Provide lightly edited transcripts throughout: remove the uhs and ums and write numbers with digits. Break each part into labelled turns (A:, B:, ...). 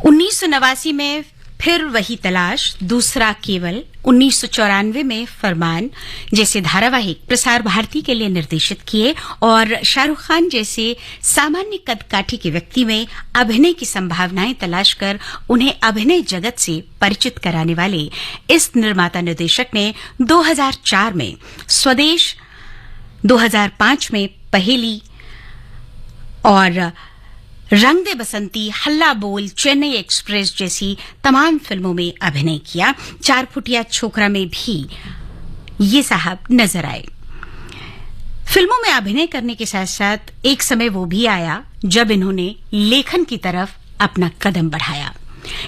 A: 1989 में फिर वही तलाश, दूसरा केवल, 1994 में फरमान जैसे धारावाहिक प्रसार भारती के लिए निर्देशित किए और शाहरुख खान जैसे सामान्य कद काठी के व्यक्ति में अभिनय की संभावनाएं तलाश कर उन्हें अभिनय जगत से परिचित कराने वाले इस निर्माता निर्देशक ने 2004 में स्वदेश, 2005 में पहेली और रंग दे बसंती, हल्ला बोल, चेन्नई एक्सप्रेस जैसी तमाम फिल्मों में अभिनय किया। 4 फुटिया छोकरा में भी ये साहब नजर आए। फिल्मों में अभिनय करने के साथ साथ एक समय वो भी आया जब इन्होंने लेखन की तरफ अपना कदम बढ़ाया।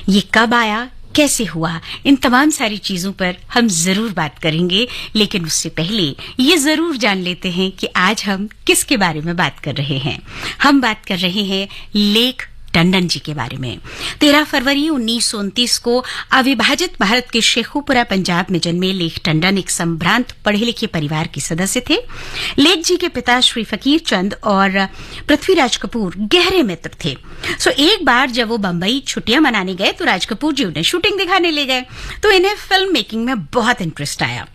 A: ये कब आया, कैसे हुआ, इन तमाम सारी चीजों पर हम जरूर बात करेंगे, लेकिन उससे पहले ये जरूर जान लेते हैं कि आज हम किसके बारे में बात कर रहे हैं। हम बात कर रहे हैं लेख टंडन जी के बारे में। 13 फरवरी 1929 को अविभाजित भारत के शेखुपुरा पंजाब में जन्मे लेख टंडन एक संभ्रांत पढ़े लिखे परिवार के सदस्य थे। लेख जी के पिता श्री फकीर चंद और पृथ्वीराज कपूर गहरे मित्र थे। एक बार जब वो बंबई छुट्टियां मनाने गए तो राज कपूर जी उन्हें शूटिंग दिखाने ले गए, तो इन्हें फिल्म मेकिंग में बहुत इंटरेस्ट आया।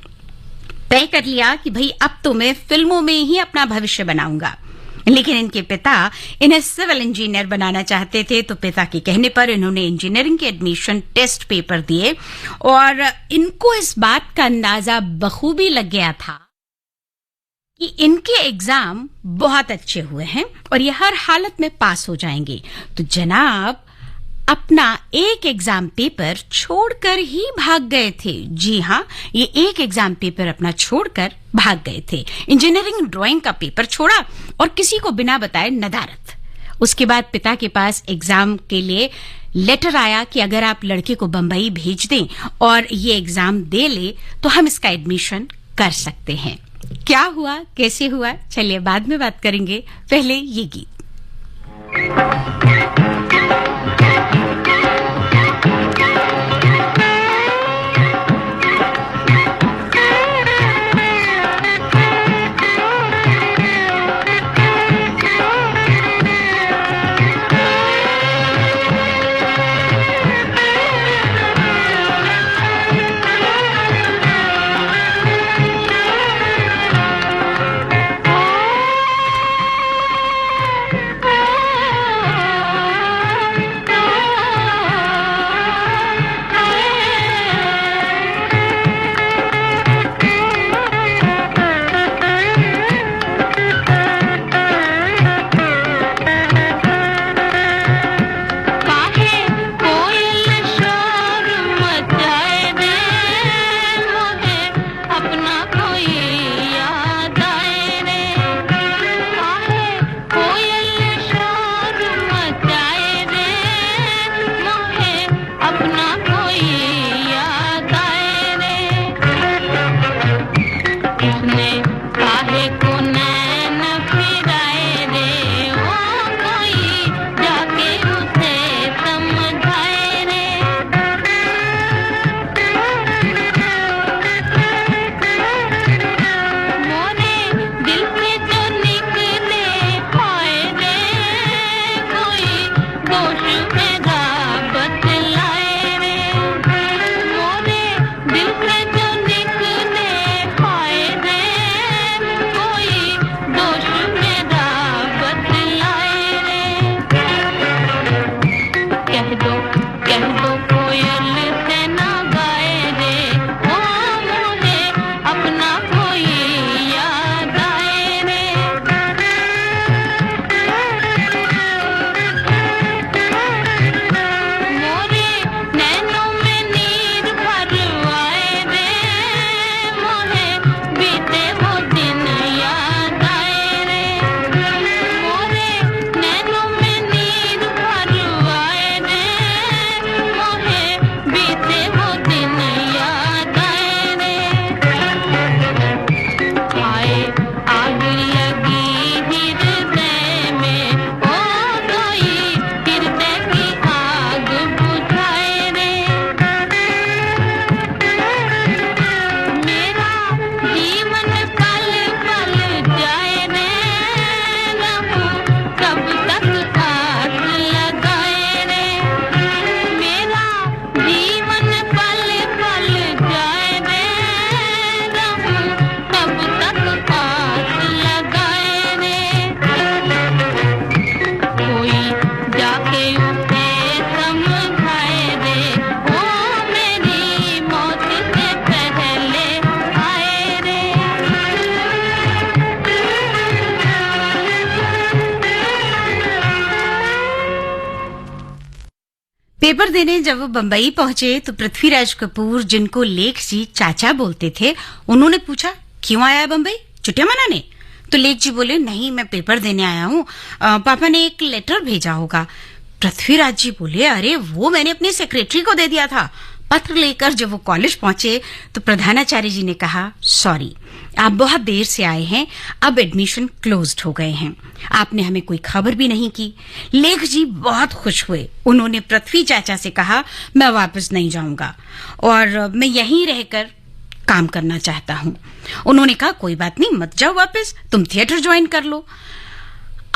A: तय कर लिया कि भाई अब तो मैं फिल्मों में ही अपना भविष्य बनाऊंगा। लेकिन इनके पिता इन्हें सिविल इंजीनियर बनाना चाहते थे, तो पिता के कहने पर इन्होंने इंजीनियरिंग के एडमिशन टेस्ट पेपर दिए और इनको इस बात का अंदाजा बखूबी लग गया था कि इनके एग्जाम बहुत अच्छे हुए हैं और ये हर हालत में पास हो जाएंगे। तो जनाब अपना एक एग्जाम पेपर छोड़कर ही भाग गए थे। जी हाँ, ये एक एग्जाम पेपर अपना छोड़कर भाग गए थे। इंजीनियरिंग ड्राइंग का पेपर छोड़ा और किसी को बिना बताए नदारत। उसके बाद पिता के पास एग्जाम के लिए लेटर आया कि अगर आप लड़के को बंबई भेज दें और ये एग्जाम दे ले तो हम इसका एडमिशन कर सकते हैं। क्या हुआ, कैसे हुआ, चलिए बाद में बात करेंगे, पहले ये गीत। पेपर देने जब वो बंबई पहुंचे तो पृथ्वीराज कपूर, जिनको लेख जी चाचा बोलते थे, उन्होंने पूछा, क्यों आया है बंबई, छुट्टियां मनाने? तो लेख जी बोले, नहीं, मैं पेपर देने आया हूँ, पापा ने एक लेटर भेजा होगा। पृथ्वीराज जी बोले, अरे वो मैंने अपनी सेक्रेटरी को दे दिया था। पत्र लेकर जब वो कॉलेज पहुंचे तो प्रधानाचार्य जी ने कहा, सॉरी, आप बहुत देर से आए हैं, अब एडमिशन क्लोज्ड हो गए हैं, आपने हमें कोई खबर भी नहीं की। लेख जी बहुत खुश हुए। उन्होंने पृथ्वी चाचा से कहा, मैं वापस नहीं जाऊंगा और मैं यहीं रहकर काम करना चाहता हूं। उन्होंने कहा, कोई बात नहीं, मत जाओ वापस, तुम थिएटर ज्वाइन कर लो।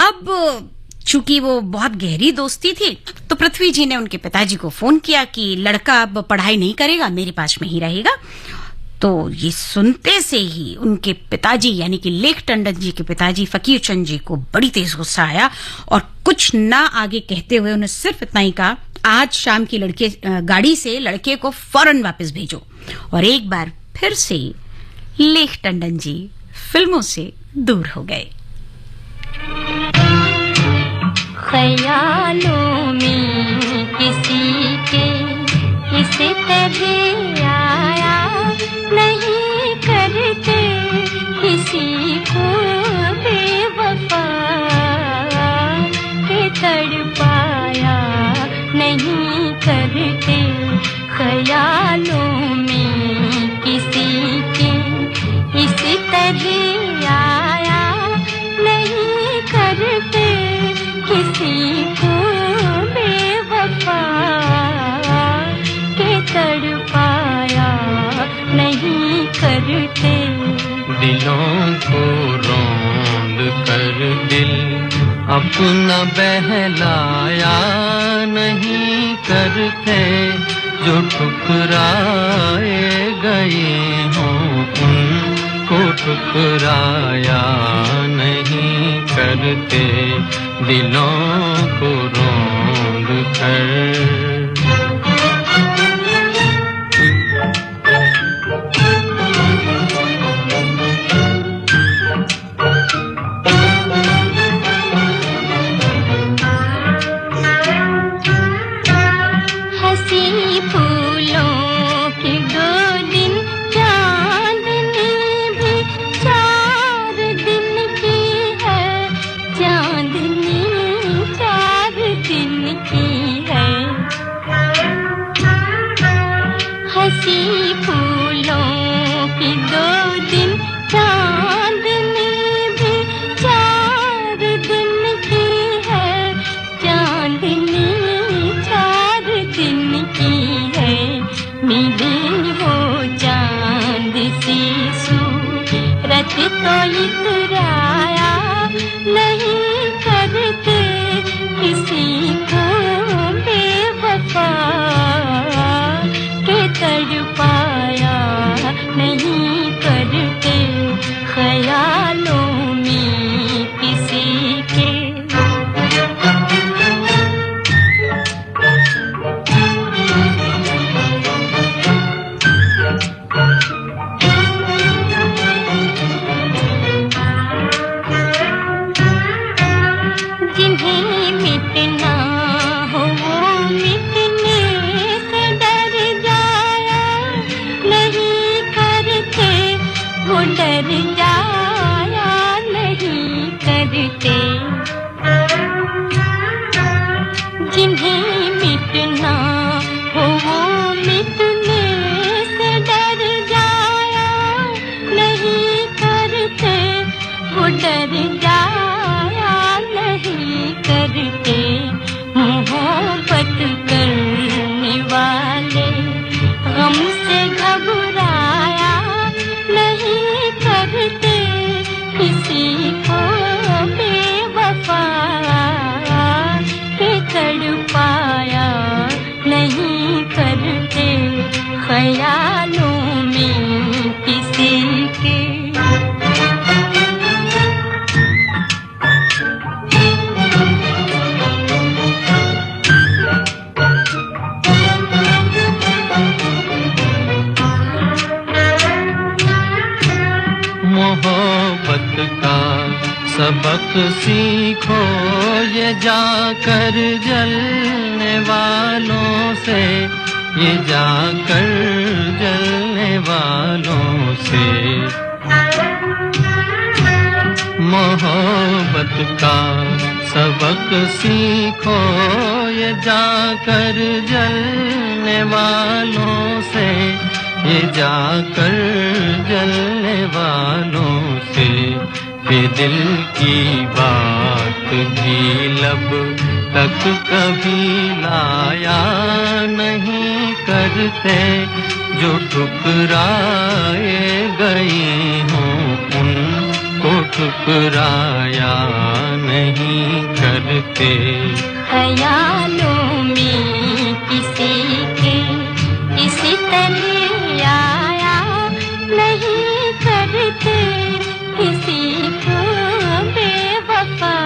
A: अब चूंकि वो बहुत गहरी दोस्ती थी तो पृथ्वी जी ने उनके पिताजी को फोन किया कि लड़का अब पढ़ाई नहीं करेगा, मेरे पास में ही रहेगा। तो ये सुनते से ही उनके पिताजी यानी कि लेख टंडन जी के पिताजी फकीर चंद जी को बड़ी तेज गुस्सा आया और कुछ ना आगे कहते हुए उन्हें सिर्फ इतना ही कहा, आज शाम की गाड़ी से लड़के को फौरन वापस भेजो। और एक बार फिर से लेख टंडन जी फिल्मों से दूर हो गए।
B: ख्यालों में किसी के इस तरह आया नहीं करते किसी को बेवफा के तड़पाया नहीं करते। ख्यालों में किसी के इस तरह आया नहीं करते किसी को बेवफा के तड़पाया नहीं करते।
C: दिलों को रौंद कर दिल अपना बहलाया नहीं करते, जो ठुकराए गए हों उनको ठुकराया नहीं करते। दिलों को रौंद कर
B: तो इतराया नहीं करते किसी को बेवफा के तड़पाया नहीं करते। ख्यालों में किसी के ख्यालों में किसी के
C: मोहब्बत का सबक सीखो ये जाकर जलने वालों से, ये जाकर जलने वालों से। मोहब्बत का सबक सीखो, ये जाकर जलने वालों से, ये जाकर जलने वालों से। ये दिल की बात भी लब तक कभी लाया नहीं करते, जो ठुकराए गए हों उनको ठुकराया नहीं करते।
B: ख्यालों में किसी के किसी तरह आया नहीं करते, किसी को बेवफा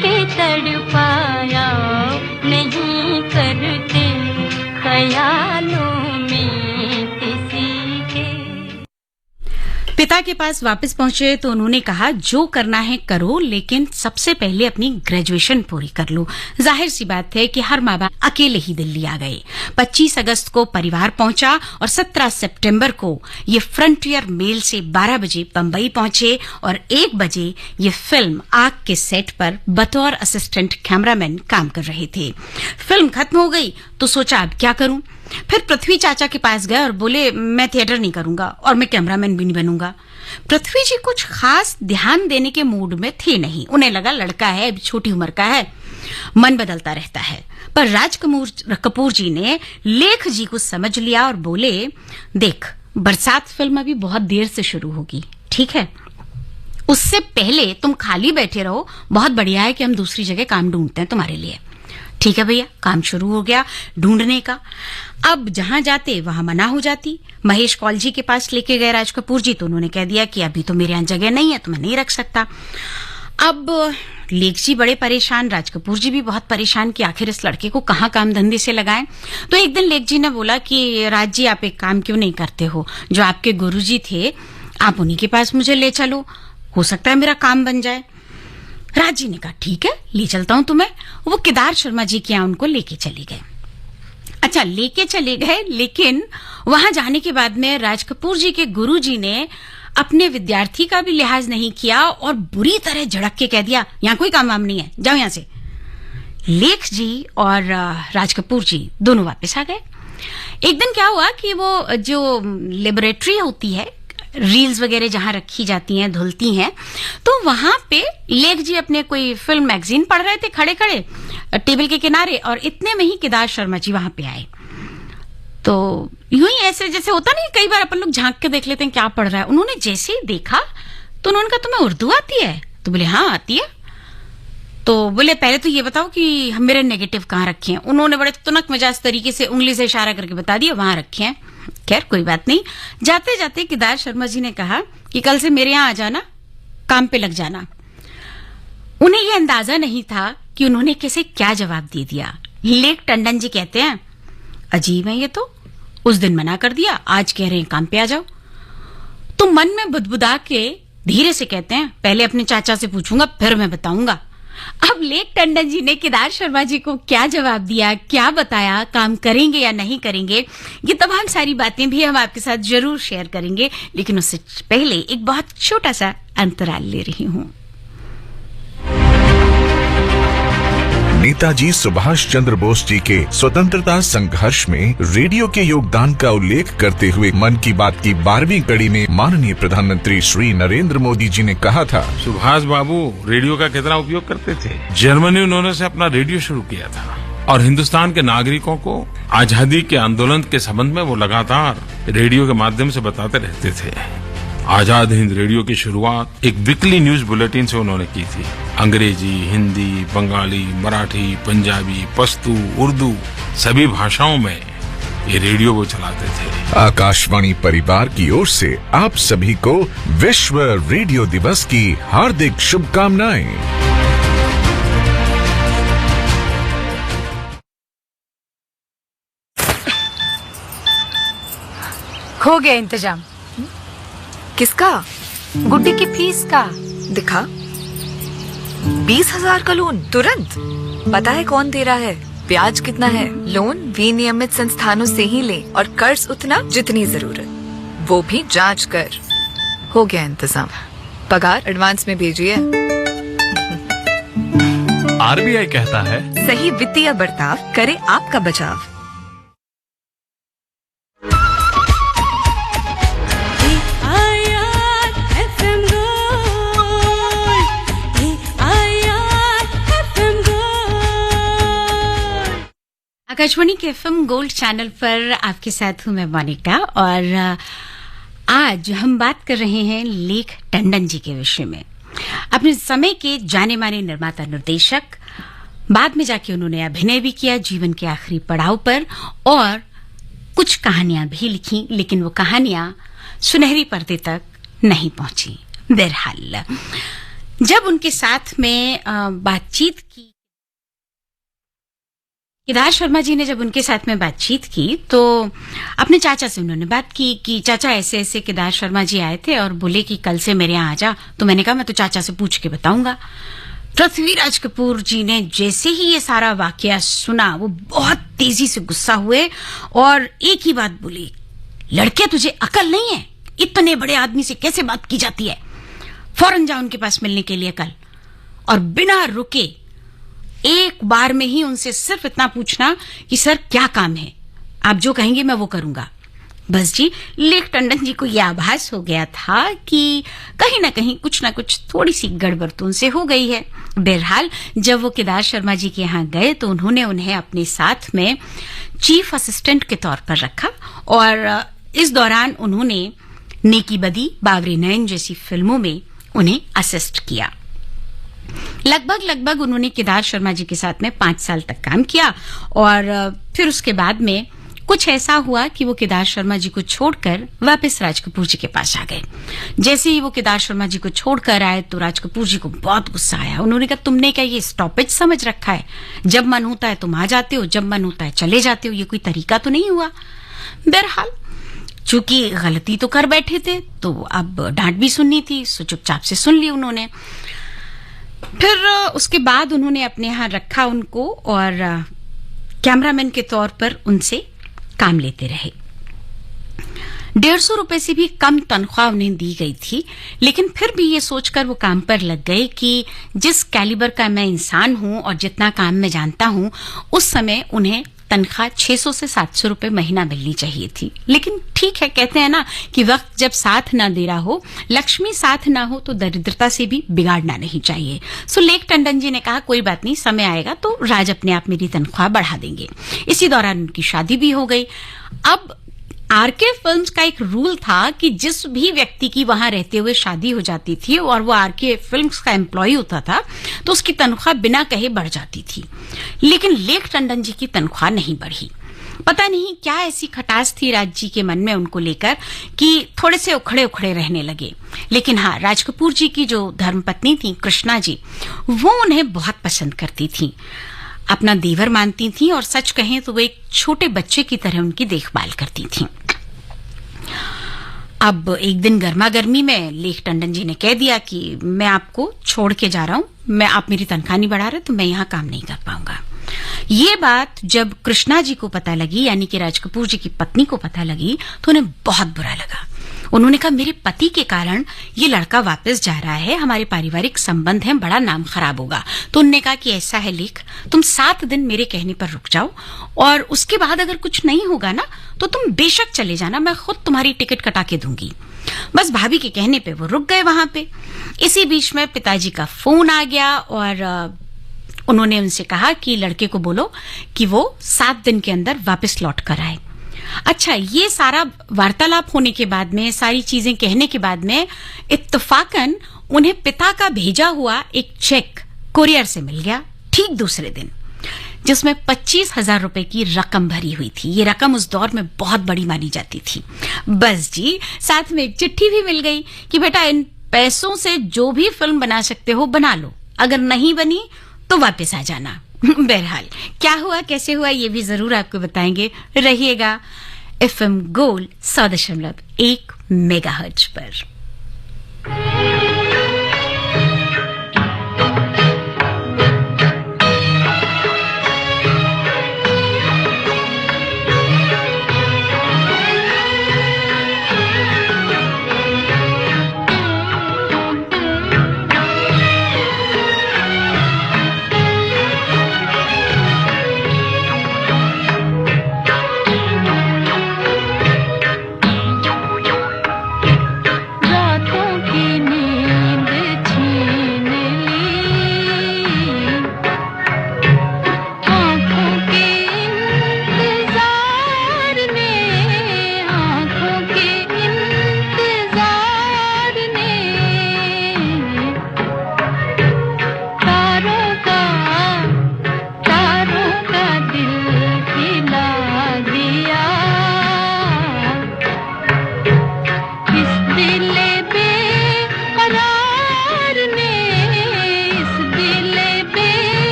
B: के तड़पाया नहीं करते, ख्यालों में किसी के।
A: पिता के पास वापस पहुंचे तो उन्होंने कहा, जो करना है करो, लेकिन सबसे पहले अपनी ग्रेजुएशन पूरी कर लो। जाहिर सी बात है कि हर माँ बाप अकेले ही दिल्ली आ गए। 25 अगस्त को परिवार पहुंचा और 17 सितंबर को ये फ्रंटियर मेल से 12 बजे बंबई पहुंचे और 1 बजे ये फिल्म आग के सेट पर बतौर असिस्टेंट कैमरामैन काम कर रहे थे। फिल्म खत्म हो गई तो सोचा अब क्या करूं। फिर पृथ्वी चाचा के पास गए और बोले, मैं थिएटर नहीं करूंगा और मैं कैमरामैन भी नहीं बनूंगा। पृथ्वी जी कुछ खास ध्यान देने के मूड में थे नहीं। उन्हें लगा लड़का है, अभी छोटी उम्र का है, मन बदलता रहता है। पर राज कपूर जी ने लेख जी को समझ लिया और बोले, देख, बरसात फिल्म अभी बहुत देर से शुरू होगी, ठीक है? उससे पहले तुम खाली बैठे रहो। बहुत बढ़िया है कि हम दूसरी जगह काम ढूंढते हैं तुम्हारे लिए। ठीक है भैया। काम शुरू हो गया ढूंढने का। अब जहां जाते वहां मना हो जाती। महेश कौल जी के पास लेके गए राज कपूर जी, तो उन्होंने कह दिया कि अभी तो मेरे यहां जगह नहीं है, तो मैं नहीं रख सकता। अब लेख जी बड़े परेशान, राज कपूर जी भी बहुत परेशान कि आखिर इस लड़के को कहाँ काम धंधे से लगाएं। तो एक दिन लेख जी ने बोला कि राज जी, आप एक काम क्यों नहीं करते हो, जो आपके गुरुजी थे आप उन्हीं के पास मुझे ले चलो, हो सकता है मेरा काम बन जाए। राज जी ने कहा, ठीक है, ले चलता हूं तुम्हें। वो केदार शर्मा जी के यहाँ उनको लेके चले गए। अच्छा, लेके चले गए, लेकिन वहां जाने के बाद में राज कपूर जी के गुरुजी ने अपने विद्यार्थी का भी लिहाज नहीं किया और बुरी तरह झड़क के कह दिया, यहाँ कोई काम वाम नहीं है, जाओ यहां से। लेख जी और राज कपूर जी दोनों वापस आ गए। एक दिन क्या हुआ कि वो जो लेबोरेटरी होती है, रील्स वगैरह जहां रखी जाती हैं, धुलती हैं, तो वहां पे लेख जी अपने कोई फिल्म मैगजीन पढ़ रहे थे खड़े खड़े टेबल के किनारे, और इतने में ही केदार शर्मा जी वहां पे आए। तो यूं ही ऐसे जैसे होता नहीं, कई बार अपन लोग झांक के देख लेते हैं क्या पढ़ रहा है। उन्होंने जैसे ही देखा तो उन्होंने कहा, तुम्हें उर्दू आती है? तो बोले, हाँ आती है। तो बोले, पहले तो ये बताओ कि हम मेरे नेगेटिव कहाँ रखे हैं। उन्होंने बड़े तुनक मिजाज तरीके से उंगली से इशारा करके बता दिया, वहां रखे हैं। खैर कोई बात नहीं। जाते जाते केदार शर्मा जी ने कहा कि कल से मेरे यहां आ जाना, काम पे लग जाना। उन्हें यह अंदाजा नहीं था कि उन्होंने कैसे क्या जवाब दे दिया। लेख टंडन जी कहते हैं, अजीब है ये तो, उस दिन मना कर दिया, आज कह रहे हैं काम पे आ जाओ। तो मन में बुदबुदा के धीरे से कहते हैं, पहले अपने चाचा से पूछूंगा फिर मैं बताऊंगा। अब लेख टंडन जी ने केदार शर्मा जी को क्या जवाब दिया, क्या बताया, काम करेंगे या नहीं करेंगे, ये तमाम सारी बातें भी हम आपके साथ जरूर शेयर करेंगे। लेकिन उससे पहले एक बहुत छोटा सा अंतराल ले रही हूं।
D: नेताजी सुभाष चंद्र बोस जी के स्वतंत्रता संघर्ष में रेडियो के योगदान का उल्लेख करते हुए मन की बात की 12वीं कड़ी में माननीय प्रधानमंत्री श्री नरेंद्र मोदी जी ने कहा था,
E: सुभाष बाबू रेडियो का कितना उपयोग करते थे। जर्मनी उन्होंने से अपना रेडियो शुरू किया था और हिंदुस्तान के नागरिकों को आजादी के आंदोलन के संबंध में वो लगातार रेडियो के माध्यम से बताते रहते थे। आजाद हिंद रेडियो की शुरुआत एक वीकली न्यूज बुलेटिन से उन्होंने की थी। अंग्रेजी, हिंदी, बंगाली, मराठी, पंजाबी, पश्तू, उर्दू सभी भाषाओं में ये रेडियो वो चलाते थे।
D: आकाशवाणी परिवार की ओर से आप सभी को विश्व रेडियो दिवस की हार्दिक शुभकामनाएं।
F: हो गया इंतजाम।
G: किसका?
F: गुड्डी की फीस का।
G: दिखा, 20,000 का लोन तुरंत। पता है कौन दे रहा है? ब्याज कितना है? लोन विनियमित संस्थानों से ही लें और कर्ज उतना जितनी जरूरत, वो भी जांच कर। हो गया इंतजाम। पगार एडवांस में भेजिए।
H: आरबीआई कहता है,
G: सही वित्तीय बर्ताव करे आपका बचाव।
A: आकाशवाणी के एफएम गोल्ड चैनल पर आपके साथ हूं मैं मोनिका, और आज हम बात कर रहे हैं लेख टंडन जी के विषय में। अपने समय के जाने माने निर्माता निर्देशक, बाद में जाके उन्होंने अभिनय भी किया जीवन के आखिरी पड़ाव पर, और कुछ कहानियां भी लिखी, लेकिन वो कहानियां सुनहरी पर्दे तक नहीं पहुंची। बहरहाल जब उनके साथ में बातचीत की, केदार शर्मा जी ने जब उनके साथ में बातचीत की तो अपने चाचा से उन्होंने बात की कि चाचा ऐसे ऐसे केदार शर्मा जी आए थे और बोले कि कल से मेरे यहाँ आ जा। तो मैंने कहा मैं तो चाचा से पूछ के बताऊंगा। पृथ्वीराज कपूर जी ने जैसे ही ये सारा वाकया सुना, वो बहुत तेजी से गुस्सा हुए और एक ही बात बोली, लड़के तुझे अकल नहीं है? इतने बड़े आदमी से कैसे बात की जाती है? फौरन जा उनके पास मिलने के लिए कल, और बिना रुके एक बार में ही उनसे सिर्फ इतना पूछना कि सर क्या काम है, आप जो कहेंगे मैं वो करूंगा। बस जी, लेख टंडन जी को यह आभास हो गया था कि कहीं ना कहीं कुछ ना कुछ थोड़ी सी गड़बड़ तो उनसे हो गई है। बहरहाल जब वो केदार शर्मा जी के यहाँ गए तो उन्होंने उन्हें अपने साथ में चीफ असिस्टेंट के तौर पर रखा, और इस दौरान उन्होंने नेकी बदी, बावरी नयन जैसी फिल्मों में उन्हें असिस्ट किया। लगभग उन्होंने केदार शर्मा जी के साथ में 5 साल तक काम किया, और फिर उसके बाद में कुछ ऐसा हुआ कि वो केदार शर्मा जी को छोड़कर वापस राज कपूर जी के पास आ गए। जैसे ही वो केदार शर्मा जी को छोड़कर आए तो राज कपूर जी को बहुत गुस्सा आया। उन्होंने कहा, तुमने क्या ये स्टॉपेज समझ रखा है? जब मन होता है तुम आ जाते हो, जब मन होता है चले जाते हो, ये कोई तरीका तो नहीं हुआ। बहरहाल चूंकि गलती तो कर बैठे थे तो अब डांट भी सुननी थी, सो चुपचाप से सुन ली उन्होंने। फिर उसके बाद उन्होंने अपने यहाँ रखा उनको, और कैमरामैन के तौर पर उनसे काम लेते रहे। 150 रुपए से भी कम तनख्वाह उन्हें दी गई थी, लेकिन फिर भी ये सोचकर वो काम पर लग गए कि जिस कैलिबर का मैं इंसान हूं और जितना काम मैं जानता हूं, उस समय उन्हें तनख्वाह 600 से 700 रुपए महीना मिलनी चाहिए थी। लेकिन ठीक है, कहते हैं ना कि वक्त जब साथ ना दे रहा हो, लक्ष्मी साथ ना हो, तो दरिद्रता से भी बिगाड़ना नहीं चाहिए। सो लेख टंडन जी ने कहा, कोई बात नहीं, समय आएगा तो राज अपने आप मेरी तनख्वाह बढ़ा देंगे। इसी दौरान उनकी शादी भी हो गई। अब आरके फिल्म्स का एक रूल था कि जिस भी व्यक्ति की वहां रहते हुए शादी हो जाती थी और वो आरके फिल्म्स का एम्प्लॉय होता था तो उसकी तनख्वाह बिना कहे बढ़ जाती थी। लेकिन लेख टंडन जी की तनख्वाह नहीं बढ़ी। पता नहीं क्या ऐसी खटास थी राज जी के मन में उनको लेकर कि थोड़े से उखड़े उखड़े रहने लगे। लेकिन हाँ, राज कपूर जी की जो धर्मपत्नी थी कृष्णा जी, वो उन्हें बहुत पसंद करती थी, अपना देवर मानती थी, और सच कहें तो वो एक छोटे बच्चे की तरह उनकी देखभाल करती थी। अब एक दिन गर्मा गर्मी में लेख टंडन जी ने कह दिया कि मैं आपको छोड़ के जा रहा हूं, आप मेरी तनख्वाह नहीं बढ़ा रहे तो मैं यहां काम नहीं कर पाऊंगा। ये बात जब कृष्णा जी को पता लगी, यानी कि राज कपूर जी की पत्नी को पता लगी, तो उन्हें बहुत बुरा लगा। उन्होंने कहा, मेरे पति के कारण ये लड़का वापस जा रहा है, हमारे पारिवारिक संबंध हैं, बड़ा नाम खराब होगा। तो उन्होंने कहा कि ऐसा है लेख, तुम 7 दिन मेरे कहने पर रुक जाओ, और उसके बाद अगर कुछ नहीं होगा ना तो तुम बेशक चले जाना, मैं खुद तुम्हारी टिकट कटा के दूंगी। बस भाभी के कहने पे वो रुक गए वहां पे। इसी बीच में पिताजी का फोन आ गया और उन्होंने उनसे कहा कि लड़के को बोलो कि वो 7 दिन के अंदर वापस लौट कर आए। अच्छा, ये सारा वार्तालाप होने के बाद में, सारी चीजें कहने के बाद में, इत्तफाकन उन्हें पिता का भेजा हुआ एक चेक कुरियर से मिल गया ठीक दूसरे दिन, जिसमें 25,000 रुपए की रकम भरी हुई थी। ये रकम उस दौर में बहुत बड़ी मानी जाती थी। बस जी, साथ में एक चिट्ठी भी मिल गई कि बेटा इन पैसों से जो भी फिल्म बना सकते हो बना लो, अगर नहीं बनी तो वापस आ जाना। बहरहाल क्या हुआ, कैसे हुआ, ये भी जरूर आपको बताएंगे। रहिएगा एफएम गोल्ड 100.1 मेगाहर्ट्ज पर।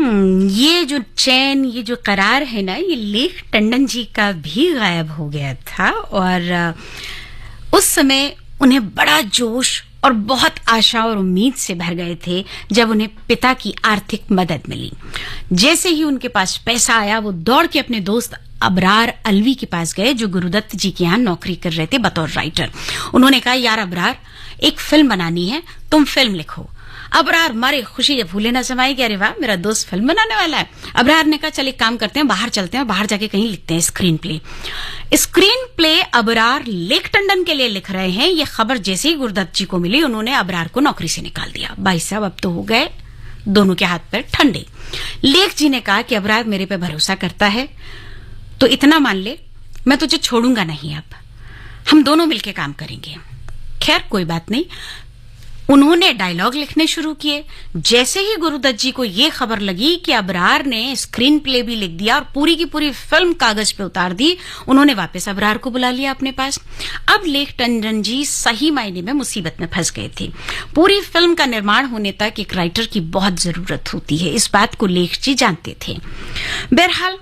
A: ये जो चैन, ये जो करार है ना, ये लेख टंडन जी का भी गायब हो गया था। और उस समय उन्हें बड़ा जोश और बहुत आशा और उम्मीद से भर गए थे जब उन्हें पिता की आर्थिक मदद मिली। जैसे ही उनके पास पैसा आया, वो दौड़ के अपने दोस्त अबरार अलवी के पास गए, जो गुरुदत्त जी के यहाँ नौकरी कर रहे थे बतौर राइटर। उन्होंने कहा, यार अबरार, एक फिल्म बनानी है, तुम फिल्म लिखो। अबरार मारे खुशी जब भूले ना समाई कि अरे वाह, मेरा दोस्त फिल्म बनाने वाला है। अबरार ने कहा, चल एक काम करते हैं, बाहर चलते हैं, बाहर जाके कहीं लिखते हैं screen play. Screen play Abrar लेख टंडन के लिए लिख रहे हैं। ये खबर जैसे ही गुरुदत्त जी को मिली, उन्होंने अबरार को नौकरी से निकाल दिया। भाई साहब, अब तो हो गए दोनों के हाथ पैर ठंडे। लेख जी ने कहा कि अबरार मेरे पे भरोसा करता है तो इतना मान ले, मैं तुझे छोड़ूंगा नहीं, अब हम दोनों मिलके काम करेंगे। खैर कोई बात नहीं, उन्होंने डायलॉग लिखने शुरू किए। जैसे ही गुरुदत्त जी को यह खबर लगी कि अबरार ने स्क्रीन प्ले भी लिख दिया और पूरी की पूरी फिल्म कागज पे उतार दी, उन्होंने वापस अबरार को बुला लिया अपने पास। अब लेख टंडन जी सही मायने में मुसीबत में फंस गए थे। पूरी फिल्म का निर्माण होने तक एक राइटर की बहुत जरूरत होती है, इस बात को लेख जी जानते थे। बहरहाल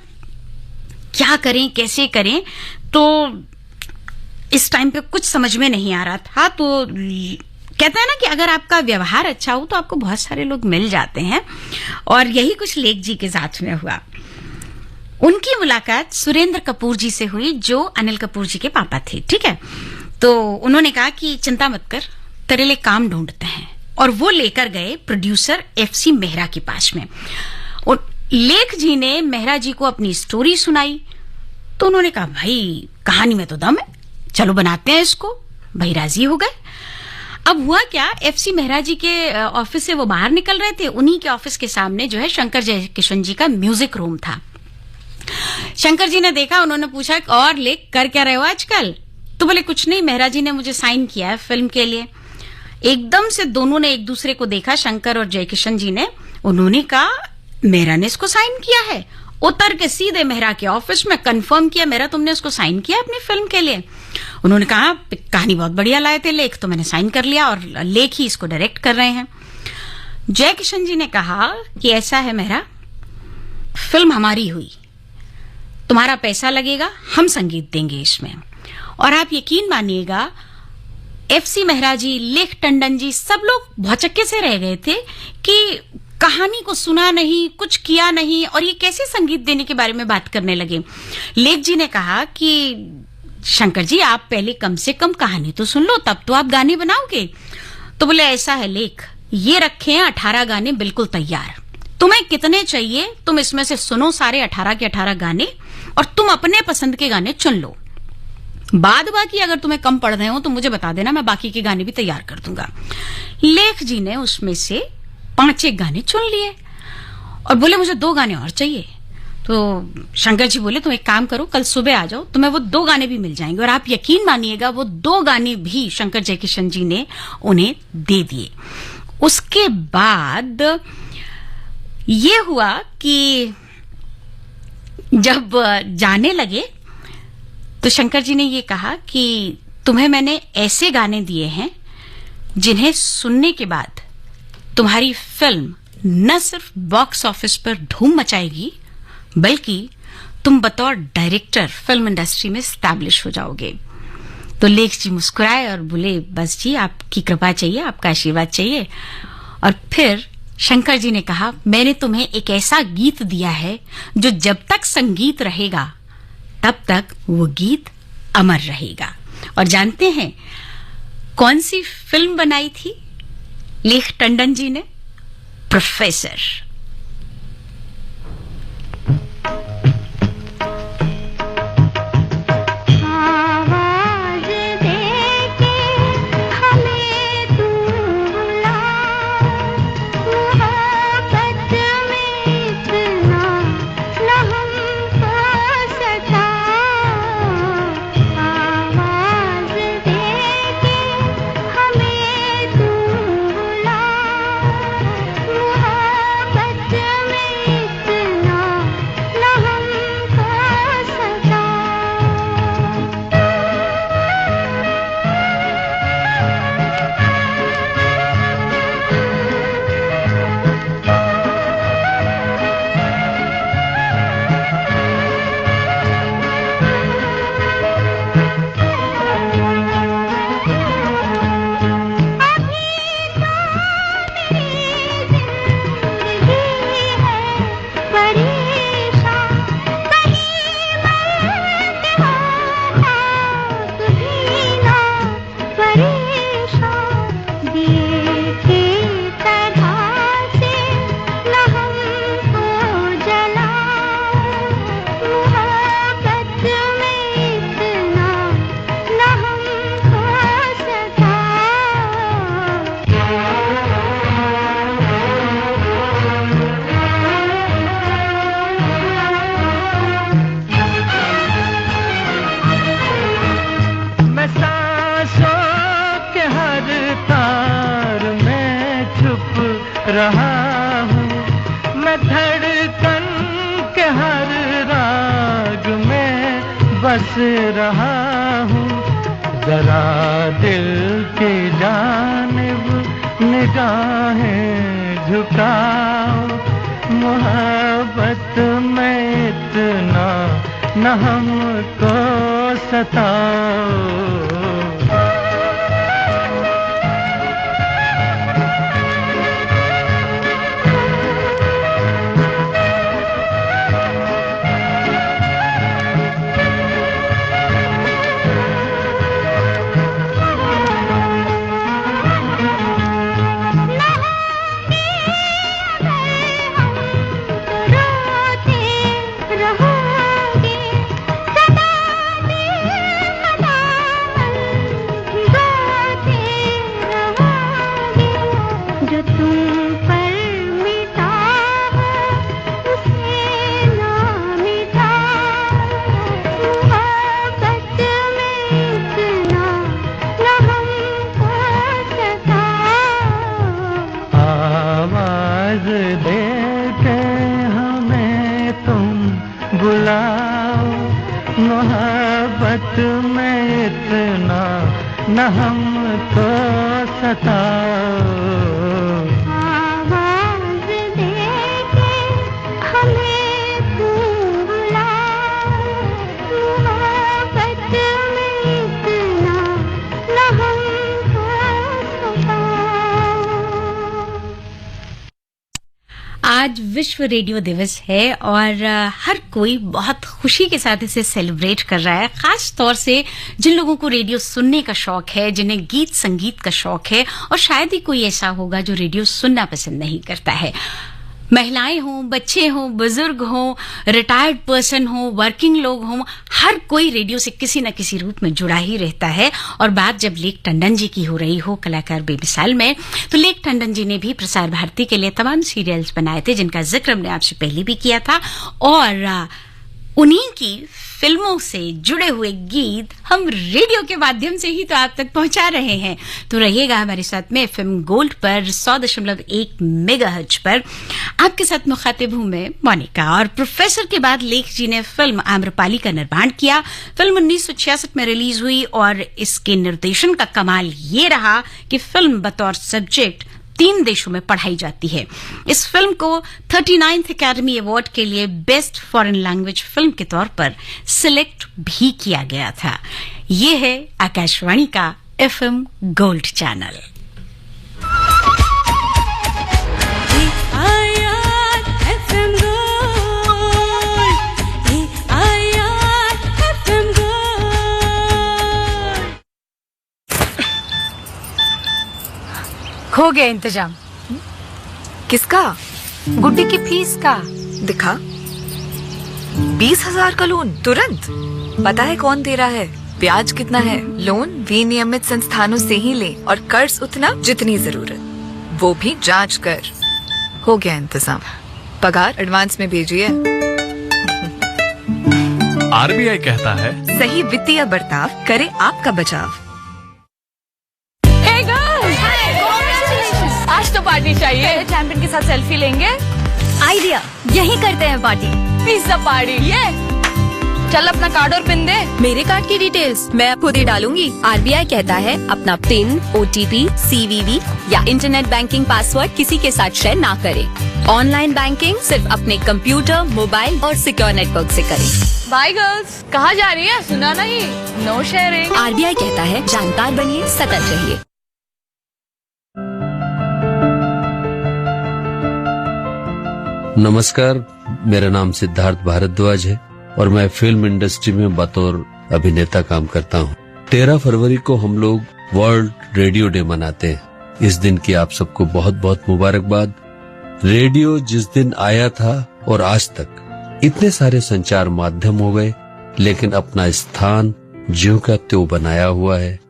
A: क्या करें, कैसे करें, तो इस टाइम पे कुछ समझ में नहीं आ रहा था। तो कहते हैं ना कि अगर आपका व्यवहार अच्छा हो तो आपको बहुत सारे लोग मिल जाते हैं, और यही कुछ लेख जी के साथ में हुआ। उनकी मुलाकात सुरेंद्र कपूर जी से हुई, जो अनिल कपूर जी के पापा थे। ठीक है, तो उन्होंने कहा कि चिंता मत कर, तेरे लिए काम ढूंढते हैं, और वो लेकर गए प्रोड्यूसर FC मेहरा के पास में। और लेख जी ने मेहरा जी को अपनी स्टोरी सुनाई, तो उन्होंने कहा, भाई कहानी में तो दम है, चलो बनाते हैं इसको। भाई राजी हो गए। अब हुआ क्या, FC मेहरा जी के ऑफिस से वो बाहर निकल रहे थे, उन्हीं के ऑफिस के सामने जो है शंकर जयकिशन जी का म्यूजिक रूम था। शंकर जी ने देखा, उन्होंने पूछा, और लेख कर क्या रहे हो आजकल? तो बोले, कुछ नहीं, मेहरा जी ने मुझे साइन किया है फिल्म के लिए। एकदम से दोनों ने एक दूसरे को देखा, शंकर और जयकिशन जी ने। उन्होंने कहा, मेहरा ने इसको साइन किया है। उतर के सीधे मेहरा के ऑफिस में कंफर्म किया, मेहरा तुमने इसको साइन किया अपनी फिल्म के लिए? उन्होंने कहा, कहानी बहुत बढ़िया लाए थे लेख, तो मैंने साइन कर लिया, और लेख ही इसको डायरेक्ट कर रहे हैं। जयकिशन जी ने कहा कि ऐसा है मेहरा, फिल्म हमारी हुई, तुम्हारा पैसा लगेगा, हम संगीत देंगे इसमें। और आप यकीन मानिएगा, FC मेहरा जी, लेख टंडन जी, सब लोग भौचक्के से रह गए थे कि कहानी को सुना नहीं, कुछ किया नहीं, और ये कैसे संगीत देने के बारे में बात करने लगे। लेख जी ने कहा कि शंकर जी, आप पहले कम से कम कहानी तो सुन लो, तब तो आप गाने बनाओगे। तो बोले, ऐसा है लेख, ये रखे हैं 18 गाने बिल्कुल तैयार, तुम्हें कितने चाहिए तुम इसमें से सुनो सारे 18 के 18 गाने, और तुम अपने पसंद के गाने चुन लो। बाद बाकी अगर तुम्हें कम पड़ रहे हो तो मुझे बता देना, मैं बाकी के गाने भी तैयार कर दूंगा। लेख जी ने उसमें से 5-1 गाने चुन लिए और बोले, मुझे 2 गाने और चाहिए। तो शंकर जी बोले, तुम एक काम करो, कल सुबह आ जाओ, तुम्हें वो 2 गाने भी मिल जाएंगे। और आप यकीन मानिएगा, वो 2 गाने भी शंकर जयकिशन जी ने उन्हें दे दिए। उसके बाद ये हुआ कि जब जाने लगे तो शंकर जी ने ये कहा कि तुम्हें मैंने ऐसे गाने दिए हैं जिन्हें सुनने के बाद तुम्हारी फिल्म न सिर्फ बॉक्स ऑफिस पर धूम मचाएगी, बल्कि तुम बतौर डायरेक्टर फिल्म इंडस्ट्री में स्टैब्लिश हो जाओगे। तो लेख जी मुस्कुराए और बोले, बस जी, आपकी कृपा चाहिए, आपका आशीर्वाद चाहिए। और फिर शंकर जी ने कहा, मैंने तुम्हें एक ऐसा गीत दिया है जो जब तक संगीत रहेगा तब तक वो गीत अमर रहेगा। और जानते हैं कौन सी फिल्म बनाई थी लेख टंडन जी ने? प्रोफेसर।
B: मोहब्बत
C: रहा हूँ, मैं धड़कन के हर राग में बस रहा हूँ। जरा दिल की जानिब निगाहें झुकाओ, मोहब्बत में इतना न हमको सताओ। मोहब्बत में इतना न हमको सताओ। आवाज़ देके हमें तू बुलाओ, मोहब्बत में इतना न हमको सताओ।
A: आज विश्व रेडियो दिवस है और हर कोई बहुत खुशी के साथ इसे सेलिब्रेट कर रहा है, खास तौर से जिन लोगों को रेडियो सुनने का शौक है, जिन्हें गीत संगीत का शौक है, और शायद ही कोई ऐसा होगा जो रेडियो सुनना पसंद नहीं करता है। महिलाएं हों, बच्चे हों, बुजुर्ग हों, रिटायर्ड पर्सन हों, वर्किंग लोग हों, हर कोई रेडियो से किसी न किसी रूप में जुड़ा ही रहता है। और बात जब लेक टंडन जी की हो रही हो, कलाकार बेमिसाल में, तो लेक टंडन जी ने भी प्रसार भारती के लिए तमाम सीरियल्स बनाए थे जिनका जिक्र हमने आपसे पहले भी किया था, और उन्हीं की फिल्मों से जुड़े हुए गीत हम रेडियो के माध्यम से ही तो आप तक पहुंचा रहे हैं। तो रहिएगा हमारे साथ में एफएम गोल्ड पर 100.1 मेगाहर्ट्ज पर। आपके साथ मुखातिब हूं मैं मोनिका। और प्रोफेसर के बाद लेख जी ने फिल्म आम्रपाली का निर्माण किया। फिल्म 1966 में रिलीज हुई और इसके निर्देशन का कमाल ये रहा कि फिल्म बतौर सब्जेक्ट 3 देशों में पढ़ाई जाती है। इस फिल्म को 39th एकेडमी अवार्ड के लिए बेस्ट फॉरेन लैंग्वेज फिल्म के तौर पर सिलेक्ट भी किया गया था। ये है आकाशवाणी का एफएम गोल्ड चैनल।
F: हो गया इंतजाम।
G: किसका?
F: गुड्डी की फीस का।
G: दिखा 20,000 का लोन तुरंत। पता है कौन दे रहा है, ब्याज कितना है? लोन विनियमित संस्थानों से ही ले और कर्ज उतना जितनी जरूरत, वो भी जांच कर। हो गया इंतजाम, पगार एडवांस में भेजिए।
H: आरबीआई कहता है
G: सही वित्तीय बर्ताव करे आपका बचाव।
I: आज तो पार्टी चाहिए। चैंपियन के साथ सेल्फी लेंगे।
J: आइडिया, यही करते हैं पार्टी।
I: Pizza party. ये चल अपना कार्ड और पिन दे।
J: मेरे कार्ड की डिटेल्स मैं खुद ही डालूंगी। आरबीआई कहता है अपना पिन, ओटीपी, सीवीवी या इंटरनेट बैंकिंग पासवर्ड किसी के साथ शेयर ना करें। ऑनलाइन बैंकिंग सिर्फ अपने कंप्यूटर, मोबाइल और सिक्योर नेटवर्क से करें।
I: बाय गर्ल्स, कहाँ जा रही है? सुना नहीं, नो शेयरिंग।
J: आरबीआई कहता है जानकार बनिए, सतर्क रहिए।
K: नमस्कार, मेरा नाम सिद्धार्थ भारद्वाज है और मैं फिल्म इंडस्ट्री में बतौर अभिनेता काम करता हूँ। 13 फरवरी को हम लोग वर्ल्ड रेडियो डे मनाते हैं। इस दिन की आप सबको बहुत बहुत मुबारकबाद। रेडियो जिस दिन आया था और आज तक इतने सारे संचार माध्यम हो गए, लेकिन अपना स्थान ज्यों का त्यों बनाया हुआ है।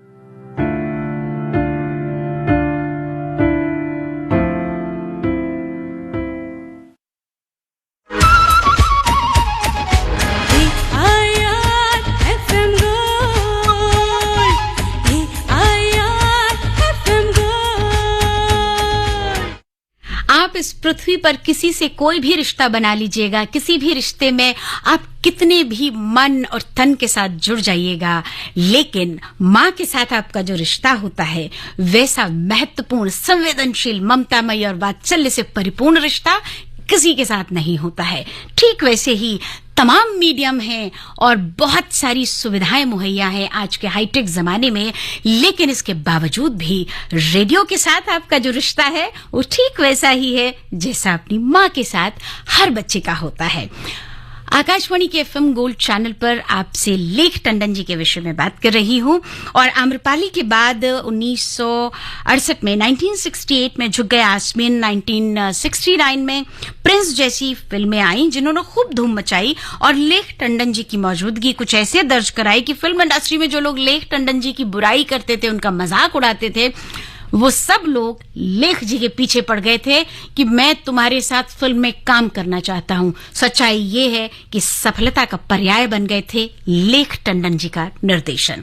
A: आप इस पृथ्वी पर किसी से कोई भी रिश्ता बना लीजिएगा, किसी भी रिश्ते में आप कितने भी मन और तन के साथ जुड़ जाइएगा, लेकिन माँ के साथ आपका जो रिश्ता होता है वैसा महत्वपूर्ण, संवेदनशील, ममतामयी और वात्सल्य से परिपूर्ण रिश्ता किसी के साथ नहीं होता है। ठीक वैसे ही तमाम मीडियम हैं और बहुत सारी सुविधाएं मुहैया हैं आज के हाईटेक जमाने में, लेकिन इसके बावजूद भी रेडियो के साथ आपका जो रिश्ता है वो ठीक वैसा ही है जैसा अपनी माँ के साथ हर बच्चे का होता है। आकाशवाणी के एफएम गोल्ड चैनल पर आपसे लेख टंडन जी के विषय में बात कर रही हूं। और आम्रपाली के बाद 1968 में, 1968 में झुक गया आसमान, 1969 में प्रिंस जैसी फिल्में आई जिन्होंने खूब धूम मचाई और लेख टंडन जी की मौजूदगी कुछ ऐसे दर्ज कराई कि फिल्म इंडस्ट्री में जो लोग लेख टंडन जी की बुराई करते थे, उनका मजाक उड़ाते थे, वो सब लोग लेख जी के पीछे पड़ गए थे कि मैं तुम्हारे साथ फिल्म में काम करना चाहता हूं। सच्चाई ये है कि सफलता का पर्याय बन गए थे लेख टंडन जी का निर्देशन।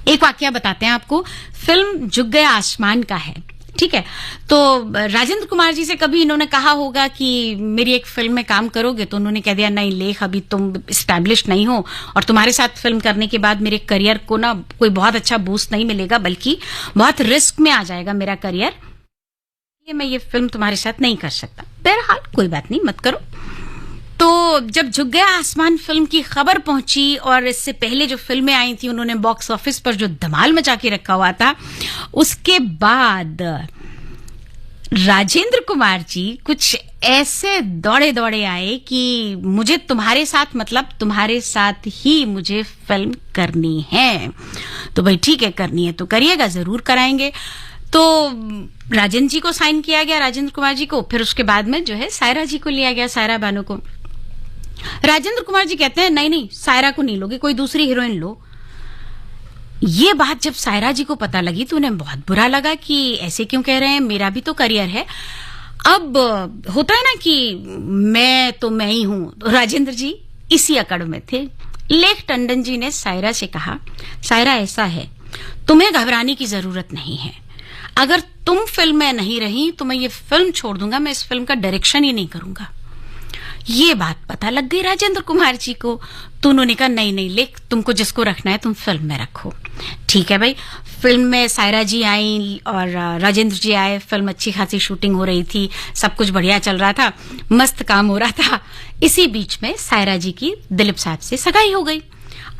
A: एक वाकया बताते हैं आपको। फिल्म झुक गया आसमान का है, ठीक है। तो राजेंद्र कुमार जी से कभी इन्होंने कहा होगा कि मेरी एक फिल्म में काम करोगे, तो उन्होंने कह दिया नहीं लेख, अभी तुम एस्टैब्लिश नहीं हो और तुम्हारे साथ फिल्म करने के बाद मेरे करियर को ना कोई बहुत अच्छा बूस्ट नहीं मिलेगा, बल्कि बहुत रिस्क में आ जाएगा मेरा करियर, ये मैं ये फिल्म तुम्हारे साथ नहीं कर सकता। बहरहाल कोई बात नहीं, मत करो। तो जब झुक गया आसमान फिल्म की खबर पहुंची और इससे पहले जो फिल्में आई थी उन्होंने बॉक्स ऑफिस पर जो धमाल मचा के रखा हुआ था, उसके बाद राजेंद्र कुमार जी कुछ ऐसे दौड़े दौड़े आए कि मुझे तुम्हारे साथ, मतलब तुम्हारे साथ ही मुझे फिल्म करनी है। तो भाई ठीक है, करनी है तो करिएगा, जरूर कराएंगे। तो राजेंद्र जी को साइन किया गया, राजेंद्र कुमार जी को। फिर उसके बाद में जो है सायरा जी को लिया गया, सायरा बानो को। राजेंद्र कुमार जी कहते हैं नहीं नहीं, सायरा को नहीं लोगे, कोई दूसरी हीरोइन लो। ये बात जब सायरा जी को पता लगी तो उन्हें बहुत बुरा लगा कि ऐसे क्यों कह रहे हैं, मेरा भी तो करियर है। अब होता है ना कि मैं तो मैं ही हूं, तो राजेंद्र जी इसी अकड़ में थे। लेख टंडन जी ने सायरा से कहा, सायरा ऐसा है, तुम्हें घबराने की जरूरत नहीं है, अगर तुम फिल्म में नहीं रही तो मैं ये फिल्म छोड़ दूंगा, मैं इस फिल्म का डायरेक्शन ही नहीं करूंगा। ये बात पता लग गई राजेंद्र कुमार जी को, तो उन्होंने कहा नहीं नहीं लेख, तुमको जिसको रखना है तुम फिल्म में रखो। ठीक है भाई, फिल्म में सायरा जी आई और राजेंद्र जी आए। फिल्म अच्छी खासी शूटिंग हो रही थी, सब कुछ बढ़िया चल रहा था, मस्त काम हो रहा था। इसी बीच में सायरा जी की दिलीप साहब से सगाई हो गई।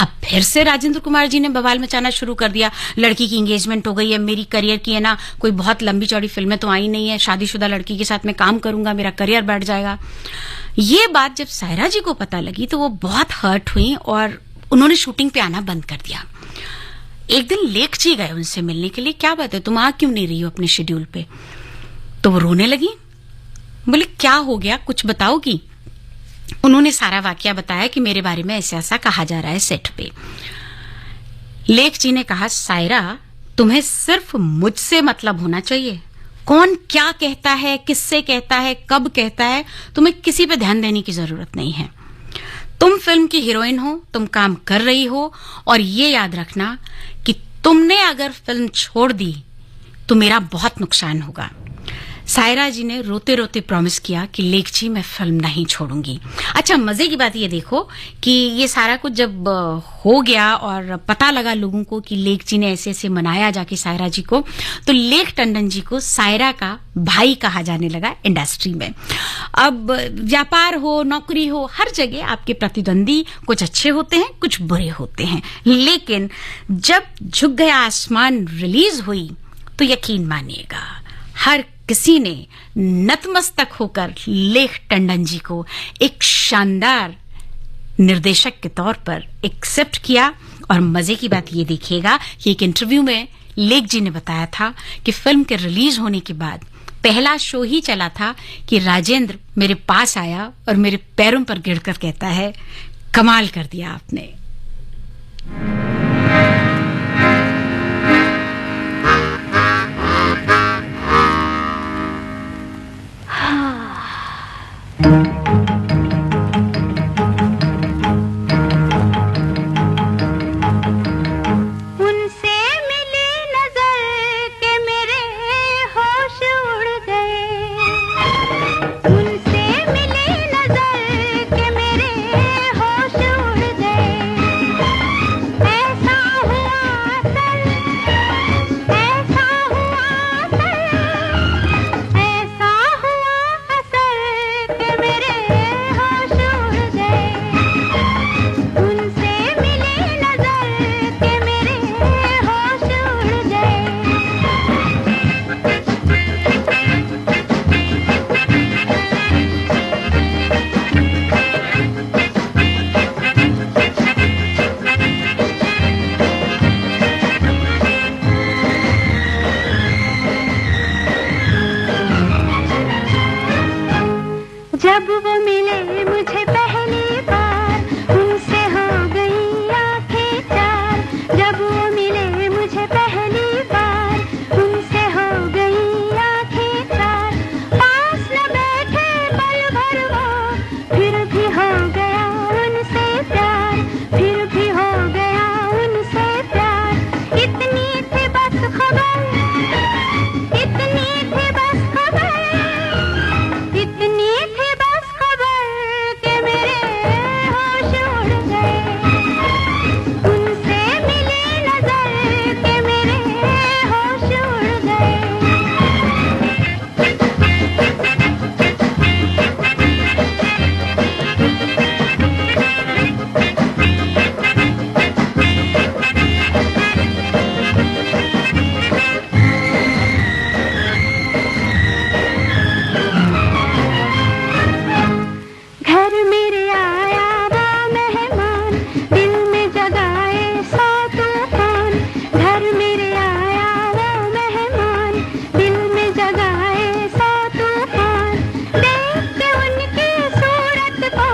A: अब फिर से राजेंद्र कुमार जी ने बवाल मचाना शुरू कर दिया, लड़की की एंगेजमेंट हो गई है, मेरी करियर की है ना, कोई बहुत लंबी चौड़ी फिल्में तो आई नहीं है, शादीशुदा लड़की के साथ मैं काम करूंगा, मेरा करियर बढ़ जाएगा। ये बात जब सायरा जी को पता लगी तो वो बहुत हर्ट हुई और उन्होंने शूटिंग पे आना बंद कर दिया। एक दिन लेख जी गए उनसे मिलने के लिए, क्या बात है तुम आ क्यों नहीं रही हो अपने शेड्यूल पे? तो वो रोने लगी, बोले क्या हो गया, कुछ बताओगी? उन्होंने सारा वाकया बताया कि मेरे बारे में ऐसा ऐसा कहा जा रहा है सेट पे। लेख जी ने कहा, सायरा तुम्हें सिर्फ मुझसे मतलब होना चाहिए, कौन क्या कहता है, किससे कहता है, कब कहता है, तुम्हें किसी पे ध्यान देने की जरूरत नहीं है। तुम फिल्म की हीरोइन हो, तुम काम कर रही हो, और ये याद रखना कि तुमने अगर फिल्म छोड़ दी तो मेरा बहुत नुकसान होगा। सायरा जी ने रोते रोते प्रॉमिस किया कि लेख जी मैं फिल्म नहीं छोड़ूंगी। अच्छा, मजे की बात ये देखो कि ये सारा कुछ जब हो गया और पता लगा लोगों को कि लेख जी ने ऐसे ऐसे मनाया जाके सायरा जी को, तो लेख टंडन जी को सायरा का भाई कहा जाने लगा इंडस्ट्री में। अब व्यापार हो, नौकरी हो, हर जगह आपके प्रतिद्वंदी कुछ अच्छे होते हैं, कुछ बुरे होते हैं, लेकिन जब झुक गया आसमान रिलीज हुई तो यकीन मानिएगा हर किसी ने नतमस्तक होकर लेख टंडन जी को एक शानदार निर्देशक के तौर पर एक्सेप्ट किया। और मजे की बात ये देखिएगा कि एक इंटरव्यू में लेख जी ने बताया था कि फिल्म के रिलीज होने के बाद पहला शो ही चला था कि राजेंद्र मेरे पास आया और मेरे पैरों पर गिरकर कहता है, कमाल कर दिया आपने।
C: उनसे मिली नजर के मेरे होश उड़ गए। जब वो मिले मुझे पहली बार, उनसे हो गई आंखें चार। जब वो मिले मुझे पहली बार, उनसे हो गई आंखें चार। पास न बैठे पल भर वो, फिर भी हो गया उनसे प्यार, फिर भी हो गया उनसे प्यार। इतनी थी बस खबर, इतनी थी बस खबर, इतनी थी बस खबर कि मेरे होश उड़ गए। उनसे मिली नजर कि मेरे होश उड़ गए। घर मेरे आया वो मेहमान, दिल में जगाए सौ तूफान। घर मेरे आया वो मेहमान, दिल में जगाए सौ तूफान। देख के उनकी सूरत को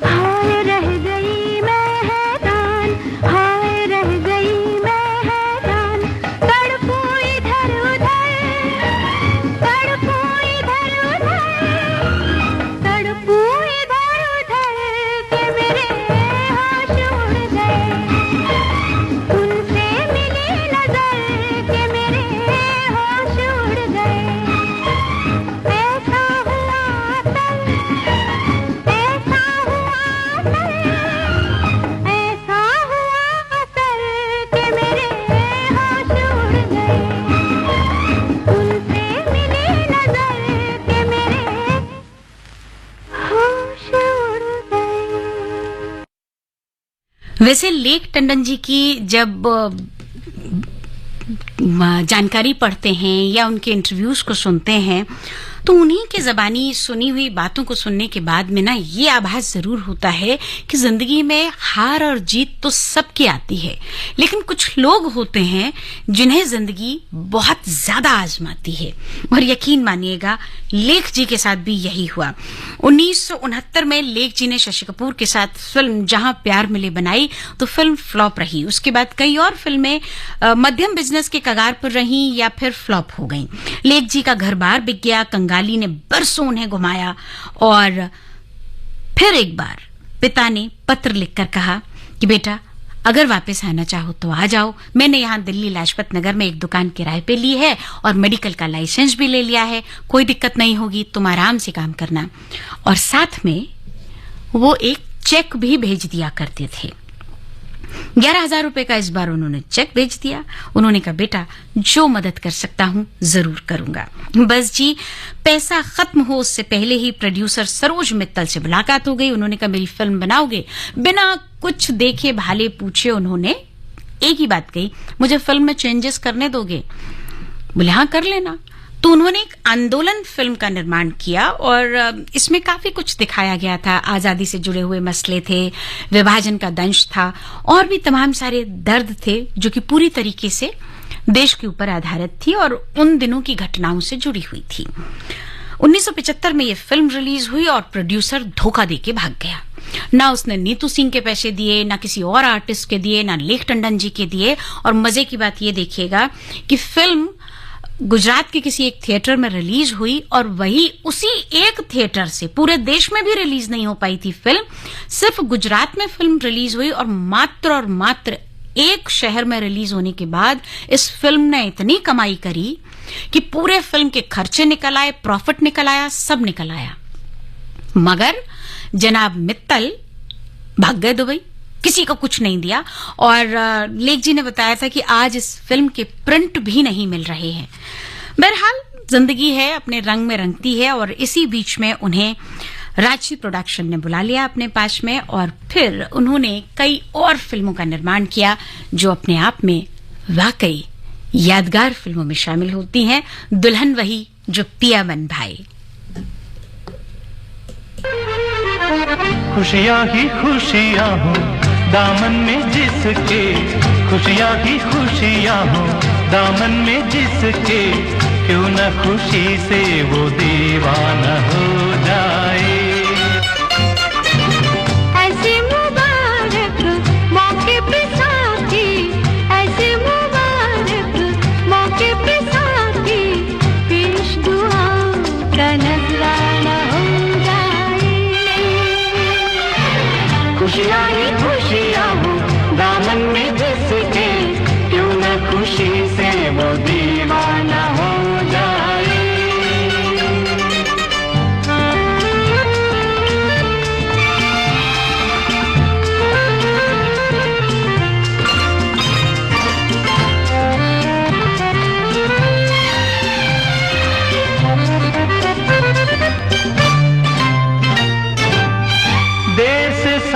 C: हाय रह गई मैं हैरान, हाय रह गई मैं हैरान। तड़पूं इधर उधर, तड़पूं इधर उधर, तड़पूं इधर उधर के मेरे होश उड़ गए। उनसे मिली नजर के मेरे होश उड़ गए। ऐसा हुआ तब, ऐसा हुआ तब, ऐसा हुआ असर के मेरे होश उड़ गए। उनसे मिली नजर के मेरे होश उड़ गए।
A: वैसे लेक टंडन जी की जब जानकारी पढ़ते हैं या उनके इंटरव्यूज को सुनते हैं तो उन्हीं के जबानी सुनी हुई बातों को सुनने के बाद में ना ये आभास जरूर होता है कि जिंदगी में हार और जीत तो सबकी आती है, लेकिन कुछ लोग होते हैं जिन्हें जिंदगी बहुत ज्यादा आजमाती है। और यकीन मानिएगा लेख जी के साथ भी यही हुआ। 1969 में लेख जी ने शशि कपूर के साथ फिल्म जहां प्यार मिले बनाई तो फिल्म फ्लॉप रही। उसके बाद कई और फिल्में मध्यम बिजनेस के कगार पर रहीं या फिर फ्लॉप हो गईं। लेख जी का घर बार बिक गया, कंगाली ने बरसों उन्हें घुमाया और फिर एक बार पिता ने पत्र लिखकर कहा कि बेटा अगर वापस आना चाहो तो आ जाओ। मैंने यहाँ दिल्ली लाजपत नगर में एक दुकान किराए पे ली है और मेडिकल का लाइसेंस भी ले लिया है, कोई दिक्कत नहीं होगी, तुम आराम से काम करना। और साथ में वो एक चेक भी भेज दिया करते थे। 11,000 रुपए का इस बार उन्होंने चेक भेज दिया। उन्होंने कहा बेटा जो मदद कर सकता हूं जरूर करूंगा। बस जी पैसा खत्म हो उससे पहले ही प्रोड्यूसर सरोज मित्तल से मुलाकात हो गई। उन्होंने कहा मेरी फिल्म बनाओगे? बिना कुछ देखे भाले पूछे उन्होंने एक ही बात कही, मुझे फिल्म में चेंजेस करने दोगे? बोले हाँ कर लेना। तो उन्होंने एक आंदोलन फिल्म का निर्माण किया और इसमें काफी कुछ दिखाया गया था। आजादी से जुड़े हुए मसले थे, विभाजन का दंश था और भी तमाम सारे दर्द थे जो कि पूरी तरीके से देश के ऊपर आधारित थी और उन दिनों की घटनाओं से जुड़ी हुई थी। 1975 में ये फिल्म रिलीज हुई और प्रोड्यूसर धोखा देके भाग गया। ना उसने नीतू सिंह के पैसे दिए, ना किसी और आर्टिस्ट के दिए, ना लेख टंडन जी के दिए। और मजे की बात ये देखिएगा कि फिल्म गुजरात के किसी एक थिएटर में रिलीज हुई और वही उसी एक थिएटर से पूरे देश में भी रिलीज नहीं हो पाई थी फिल्म। सिर्फ गुजरात में फिल्म रिलीज हुई और मात्र एक शहर में रिलीज होने के बाद इस फिल्म ने इतनी कमाई करी कि पूरे फिल्म के खर्चे निकल आए, प्रॉफिट निकल आया, सब निकल आया। मगर जनाब मित्तल भाग गए दुबई, किसी को कुछ नहीं दिया। और लेख जी ने बताया था कि आज इस फिल्म के प्रिंट भी नहीं मिल रहे हैं। बहरहाल जिंदगी है, अपने रंग में रंगती है और इसी बीच में उन्हें राजश्री प्रोडक्शन ने बुला लिया अपने पास में और फिर उन्होंने कई और फिल्मों का निर्माण किया जो अपने आप में वाकई यादगार फिल्मों में शामिल होती हैं। दुल्हन वही जो पिया बन भाई।
L: खुशियाँ ही खुशियाँ हो दामन में जिसके, खुशियाँ ही खुशियाँ हो दामन में जिसके, क्यों न खुशी से वो दीवाना हो जाए।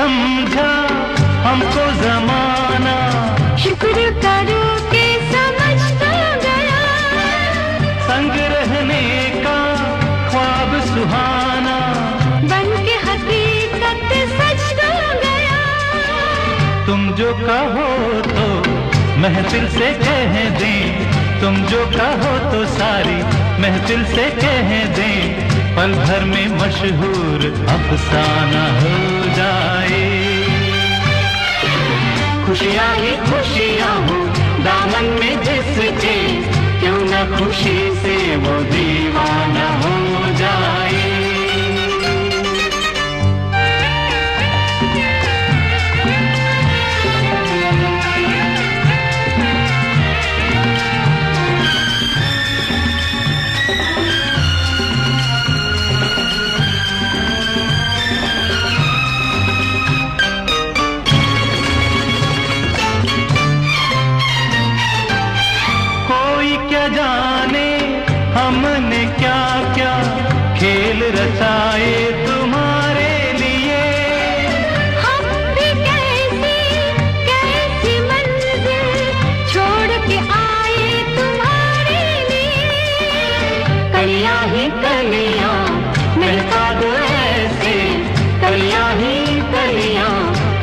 L: समझा हमको जमाना,
C: शुक्र करो कि समझ तो गया,
L: संग रहने का ख्वाब सुहाना,
C: बन के हकीकत सच तो गया।
L: तुम जो कहो तो महफिल से कह दें, तुम जो कहो तो सारी महफिल से कह दें, पल भर में मशहूर अफसाना हो जाए। खुशियाँ ही खुशियाँ हो दामन में जिसके, क्यों न खुशी से वो दीवाना हो जाए। जाने हमने क्या क्या खेल रचाए तुम्हारे लिए,
C: हम भी कैसी मंजिल छोड़ के आए तुम्हारे लिए।
L: कलियां ही कलियां महका दो ऐसे, कलियां ही कलियां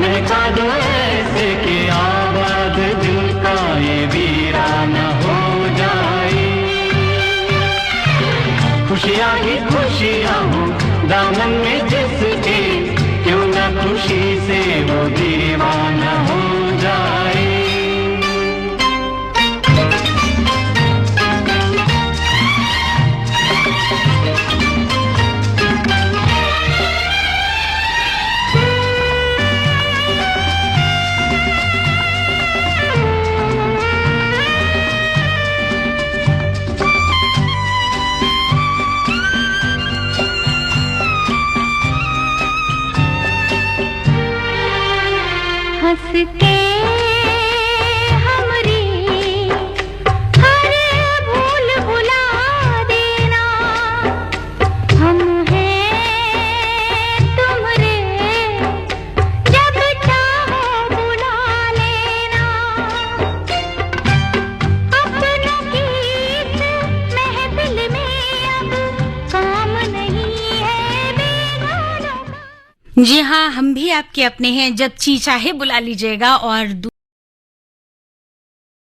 L: महका दो ऐसे कि आबाद दिल का ये वीराना हो जाए। खुशियाँ ही खुशियाँ हो दामन में जिसके, क्यों न खुशी से वो दीवाना हो जाए।
C: हंस के हमरी हर भूल भुला देना, हम हैं तुम्हारे जब चाहो बुला लेना। अपनों की इस महफिल में अब काम नहीं है बेगानों का।
A: जी हाँ, हम भी आपके अपने हैं, जब जी चाहे बुला लीजिएगा। और